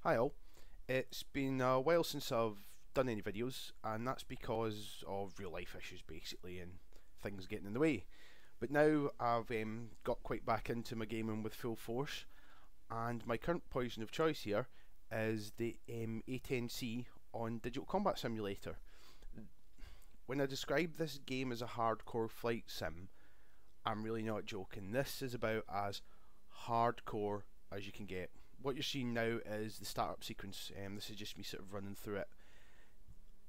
Hi all, it's been a while since I've done any videos, and that's because of real life issues basically and things getting in the way. But now I've got quite back into my gaming with full force, and my current poison of choice here is the A10C on Digital Combat Simulator. When I describe this game as a hardcore flight sim, I'm really not joking. This is about as hardcore as you can get. What you're seeing now is the startup sequence. This is just me sort of running through it.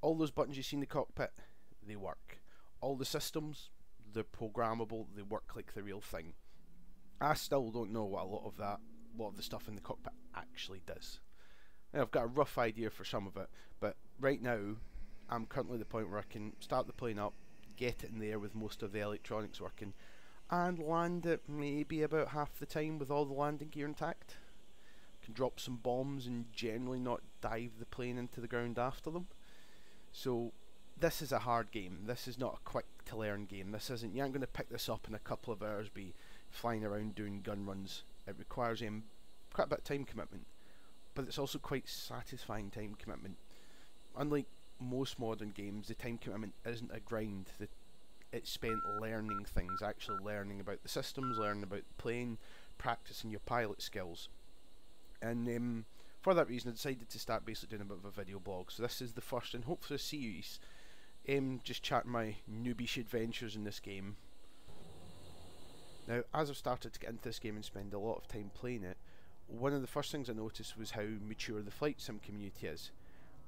All those buttons you see in the cockpit, they work. All the systems, they're programmable, they work like the real thing. I still don't know what a lot of the stuff in the cockpit actually does. Now, I've got a rough idea for some of it, but right now I'm currently at the point where I can start the plane up, get it in the air with most of the electronics working, and land it maybe about half the time with all the landing gear intact. Can drop some bombs and generally not dive the plane into the ground after them. So this is a hard game. This is not a quick to learn game. This isn't, you aren't going to pick this up in a couple of hours, be flying around doing gun runs. It requires quite a bit of time commitment, but it's also quite satisfying time commitment. Unlike most modern games, the time commitment isn't a grind. It's spent learning things, actually learning about the systems, learning about the plane, practicing your pilot skills. And for that reason I decided to start basically doing a bit of a video blog. So this is the first in hopefully a series, just chatting my noobish adventures in this game. Now, as I've started to get into this game and spend a lot of time playing it, one of the first things I noticed was how mature the flight sim community is.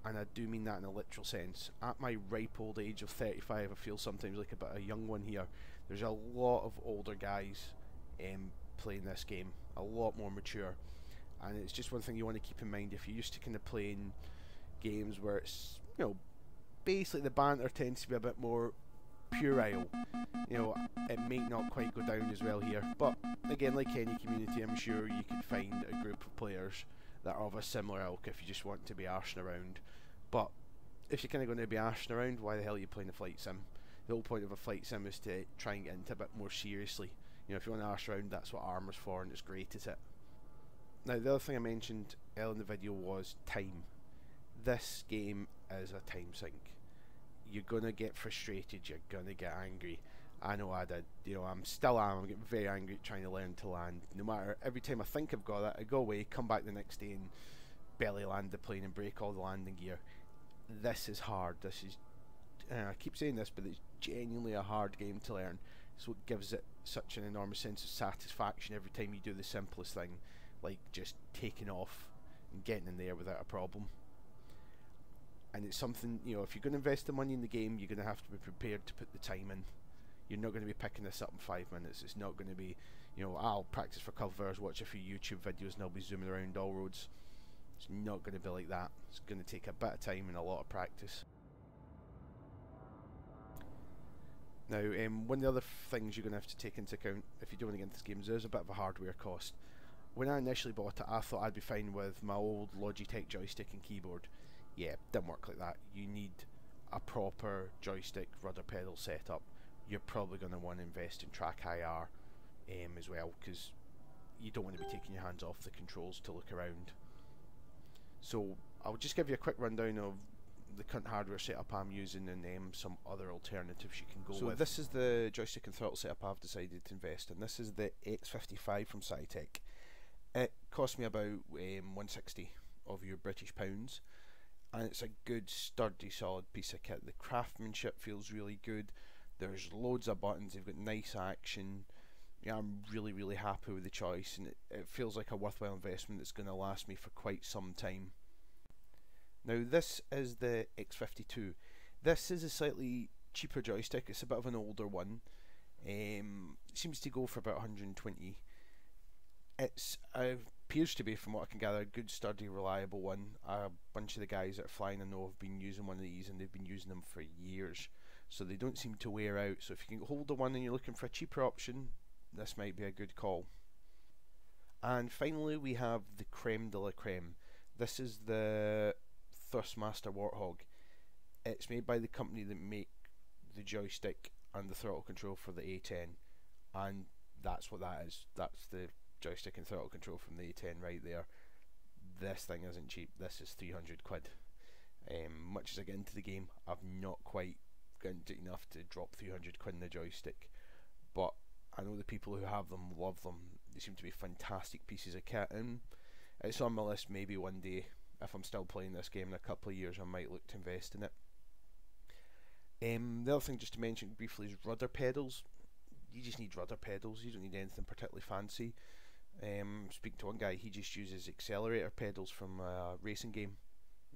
And I do mean that in a literal sense. At my ripe old age of 35, I feel sometimes like a bit of a young one here. There's a lot of older guys playing this game, a lot more mature. And it's just one thing you want to keep in mind if you're used to kind of playing games where it's, basically the banter tends to be a bit more puerile. It may not quite go down as well here, but again, like any community, I'm sure you could find a group of players that are of a similar ilk if you just want to be arsing around. But if you're kind of going to be arsing around, why the hell are you playing a flight sim? The whole point of a flight sim is to try and get into a bit more seriously. If you want to arse around, that's what Armour's for, and it's great at it. Now, the other thing I mentioned earlier in the video was time. This game is a time sink. You're going to get frustrated, you're going to get angry. I know I did. I'm getting very angry at trying to learn to land. No matter, every time I think I've got it, I go away, come back the next day and belly land the plane and break all the landing gear. This is hard. This is, I keep saying this, but it's genuinely a hard game to learn. It's what gives it such an enormous sense of satisfaction every time you do the simplest thing, like just taking off and getting in there without a problem. And it's something, if you're going to invest the money in the game, you're going to have to be prepared to put the time in. You're not going to be picking this up in 5 minutes. It's not going to be, I'll practice for a couple of hours, watch a few YouTube videos and I'll be zooming around all roads. It's not going to be like that. It's going to take a bit of time and a lot of practice. Now, one of the other things you're going to have to take into account if you do want to get into this game is there's a bit of a hardware cost. When I initially bought it, I thought I'd be fine with my old Logitech joystick and keyboard. Yeah, didn't work like that. You need a proper joystick rudder pedal setup. You're probably going to want to invest in TrackIR as well, because you don't want to be taking your hands off the controls to look around. So I'll just give you a quick rundown of the current hardware setup I'm using and some other alternatives you can go with. So this is the joystick and throttle setup I've decided to invest in. This is the X55 from Cytec. It cost me about 160 of your British pounds, and it's a good, sturdy, solid piece of kit. The craftsmanship feels really good. There's loads of buttons. They've got nice action. Yeah, I'm really, really happy with the choice, and it feels like a worthwhile investment that's going to last me for quite some time. Now, this is the X52. This is a slightly cheaper joystick. It's a bit of an older one. It seems to go for about 120. It appears to be, from what I can gather, a good, sturdy, reliable one. A bunch of the guys that are flying I know have been using one of these, and they've been using them for years, so they don't seem to wear out. So if you can hold the one and you're looking for a cheaper option, this might be a good call. And finally, we have the creme de la creme. This is the Thrustmaster Warthog. It's made by the company that make the joystick and the throttle control for the A10, and that's what that is. That's the joystick and throttle control from the A10 right there. this thing isn't cheap. This is 300 quid. Much as I get into the game, I've not quite gotten into enough to drop 300 quid in the joystick, but I know the people who have them love them. They seem to be fantastic pieces of kit, and it's on my list. Maybe one day, if I'm still playing this game in a couple of years, I might look to invest in it. The other thing just to mention briefly is rudder pedals. You just need rudder pedals, you don't need anything particularly fancy. Speaking to one guy, he just uses accelerator pedals from a racing game.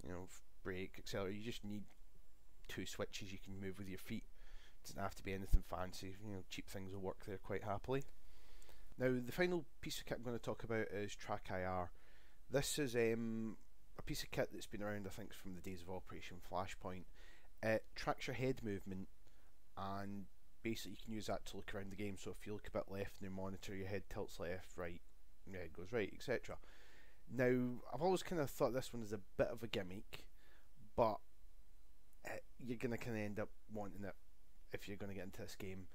You know, brake, accelerator, you just need 2 switches you can move with your feet. It doesn't have to be anything fancy, you know, cheap things will work there quite happily. Now, the final piece of kit I'm going to talk about is TrackIR. This is a piece of kit that's been around, I think, from the days of Operation Flashpoint. It tracks your head movement, and basically you can use that to look around the game. So if you look a bit left in your monitor, your head tilts left, right, your head goes right, etc. Now, I've always kind of thought this one is a bit of a gimmick, but you're going to kind of end up wanting it if you're going to get into this game.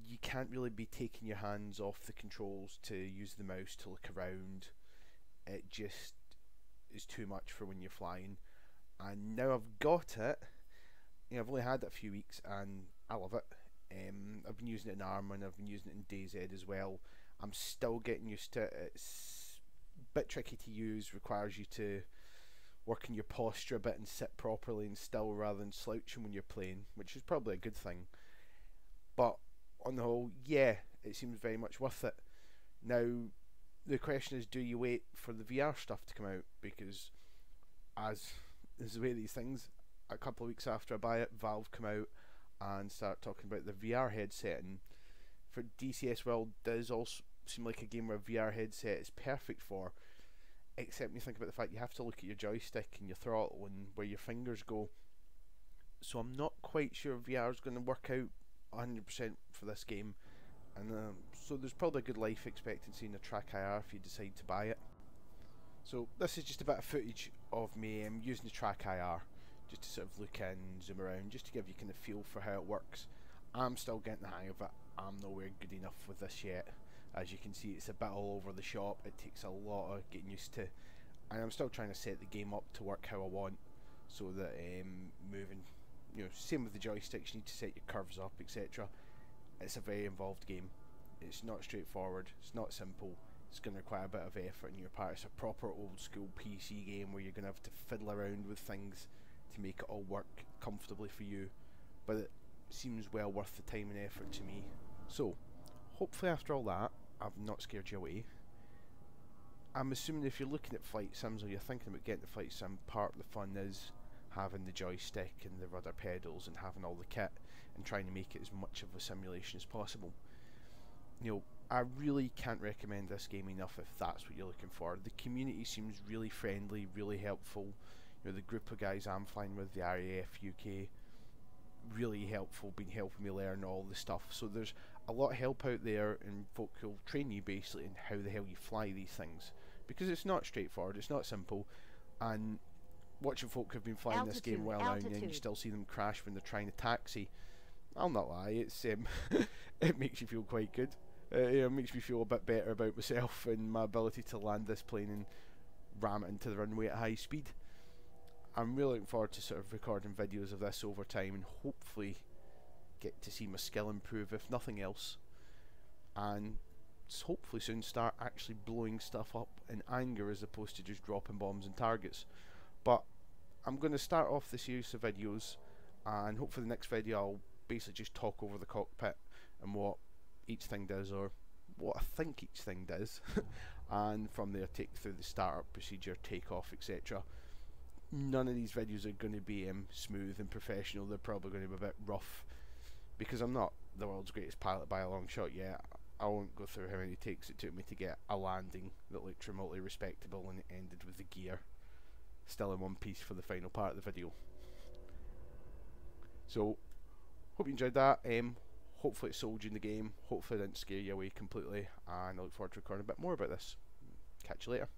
You can't really be taking your hands off the controls to use the mouse to look around. It just is too much for when you're flying. And now I've got it, you know, I've only had it a few weeks and I love it. I've been using it in Arma and I've been using it in DayZ as well. I'm still getting used to it. It's a bit tricky to use, requires you to work on your posture a bit and sit properly and still rather than slouching when you're playing, which is probably a good thing. But on the whole, yeah, it seems very much worth it. Now, the question is, do you wait for the VR stuff to come out? Because as is the way these things, a couple of weeks after I buy it, Valve come out and start talking about the VR headset, and for DCS World does also seem like a game where a VR headset is perfect for, except when you think about the fact you have to look at your joystick and your throttle and where your fingers go. So I'm not quite sure VR is going to work out 100% for this game, and so there's probably a good life expectancy in the TrackIR if you decide to buy it. So this is just a bit of footage of me using the TrackIR, just to sort of look in, zoom around, just to give you kind of feel for how it works. I'm still getting the hang of it. I'm nowhere good enough with this yet. As you can see, it's a bit all over the shop. It takes a lot of getting used to, and I'm still trying to set the game up to work how I want, so that moving, you know, same with the joysticks, you need to set your curves up, etc. It's a very involved game. It's not straightforward. It's not simple. It's going to require a bit of effort on your part. It's a proper old school PC game where you're going to have to fiddle around with things to make it all work comfortably for you, but it seems well worth the time and effort to me. So hopefully after all that I've not scared you away. I'm assuming if you're looking at flight sims or you're thinking about getting the flight sim, part of the fun is having the joystick and the rudder pedals and having all the kit and trying to make it as much of a simulation as possible. You know, I really can't recommend this game enough if that's what you're looking for. The community seems really friendly, really helpful. You know, the group of guys I'm flying with, the RAF UK, really helpful, been helping me learn all the stuff. So there's a lot of help out there, and folk who'll train you basically in how the hell you fly these things, because it's not straightforward, it's not simple. And watching folk who've been flying this game well now, and you still see them crash when they're trying to taxi, I'll not lie, it's it makes you feel quite good. It makes me feel a bit better about myself and my ability to land this plane and ram it into the runway at high speed. I'm really looking forward to sort of recording videos of this over time and hopefully get to see my skill improve, if nothing else, and hopefully soon start actually blowing stuff up in anger as opposed to just dropping bombs and targets. But I'm going to start off the series of videos, and hopefully the next video I'll basically just talk over the cockpit and what each thing does, or what I think each thing does, and from there take through the startup procedure, takeoff, etc. None of these videos are going to be smooth and professional. They're probably going to be a bit rough, because I'm not the world's greatest pilot by a long shot yet. I won't go through how many takes it took me to get a landing that looked remotely respectable and it ended with the gear still in one piece for the final part of the video. So hope you enjoyed that. Hopefully it sold you in the game, hopefully it didn't scare you away completely, and I look forward to recording a bit more about this. Catch you later.